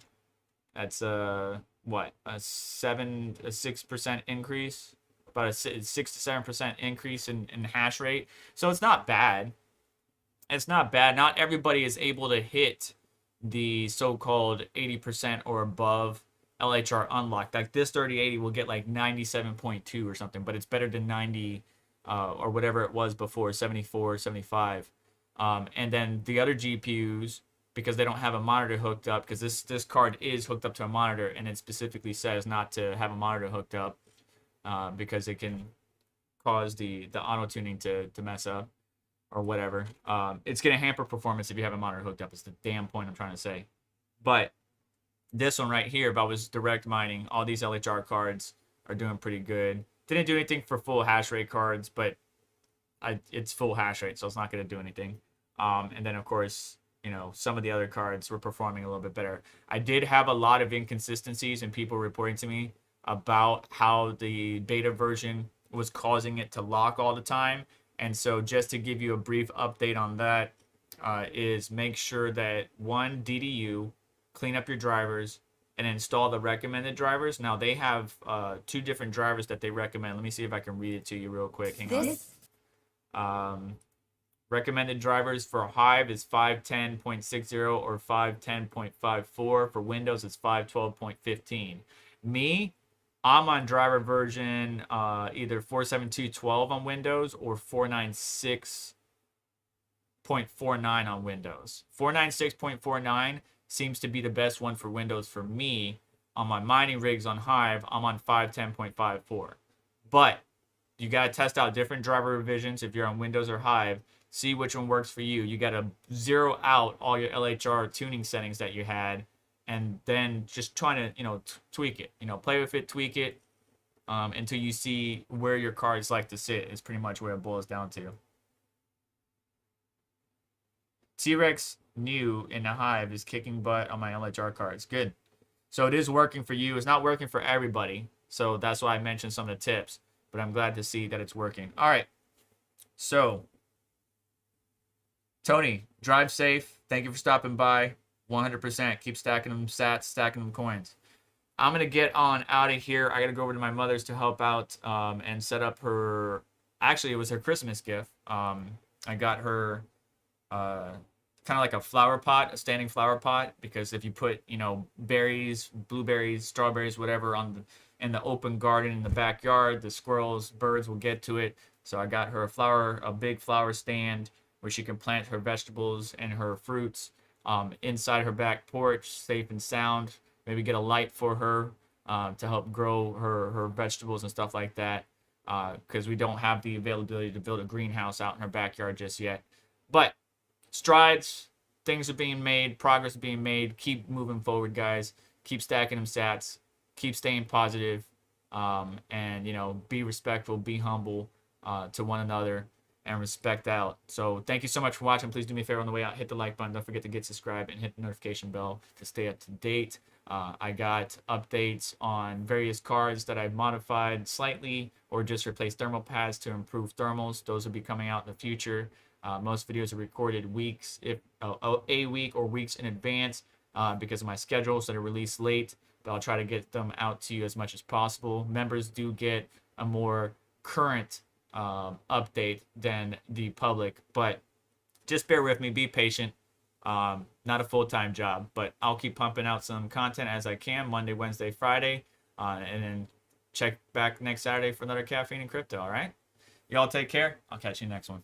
That's what, a 6% increase, about a 6 to 7% increase in hash rate. So it's not bad. It's not bad. Not everybody is able to hit the so-called 80% or above LHR unlock. Like this 3080 will get like 97.2 or something, but it's better than 90 or whatever it was before, 74, 75. And then the other GPUs, because they don't have a monitor hooked up, because this card is hooked up to a monitor, and it specifically says not to have a monitor hooked up because it can cause the auto-tuning to mess up or whatever. It's going to hamper performance if you have a monitor hooked up. It's the damn point I'm trying to say. But this one right here, if I was direct mining, all these LHR cards are doing pretty good. Didn't do anything for full hash rate cards, but it's full hash rate, so it's not going to do anything. And then, of course, some of the other cards were performing a little bit better. I did have a lot of inconsistencies and people reporting to me about how the beta version was causing it to lock all the time. And so just to give you a brief update on that, is make sure that one, DDU, clean up your drivers, and install the recommended drivers. Now, they have 2 different drivers that they recommend. Let me see if I can read it to you real quick. Hang on. Recommended drivers for Hive is 510.60 or 510.54. For Windows, it's 512.15. Me, I'm on driver version either 472.12 on Windows or 496.49 on Windows. 496.49 seems to be the best one for Windows for me. On my mining rigs on Hive, I'm on 510.54. But you got to test out different driver revisions if you're on Windows or Hive. See which one works for you. You got to zero out all your LHR tuning settings that you had, and then just trying to, tweak it. Play with it, tweak it, until you see where your cards like to sit. Is pretty much where it boils down to. TRex new in the Hive is kicking butt on my LHR cards. Good. So it is working for you. It's not working for everybody. So that's why I mentioned some of the tips. But I'm glad to see that it's working. All right. So, Tony, drive safe. Thank you for stopping by. 100%. Keep stacking them sats, stacking them coins. I'm going to get on out of here. I got to go over to my mother's to help out and set up her. Actually, it was her Christmas gift. I got her kind of like a flower pot, a standing flower pot, because if you put, berries, blueberries, strawberries, whatever in the open garden in the backyard, the squirrels, birds will get to it. So I got her a big flower stand where she can plant her vegetables and her fruits inside her back porch, safe and sound. Maybe get a light for her to help grow her vegetables and stuff like that, because we don't have the availability to build a greenhouse out in her backyard just yet. But strides, things are being made, progress is being made. Keep moving forward, guys. Keep stacking them sats. Keep staying positive, and be respectful, be humble to one another, and respect out. So thank you so much for watching. Please do me a favor on the way out, hit the like button. Don't forget to get subscribed and hit the notification bell to stay up to date I got updates on various cards that I've modified slightly or just replaced thermal pads to improve thermals. Those will be coming out in the future. Most videos are recorded weeks, if a week or weeks in advance because of my schedule, so they're released late. But I'll try to get them out to you as much as possible. Members do get a more current update than the public, but just bear with me, be patient. Not a full-time job, but I'll keep pumping out some content as I can, Monday, Wednesday, Friday, and then check back next Saturday for another Caffeine and Crypto. All right, y'all take care. I'll catch you next one.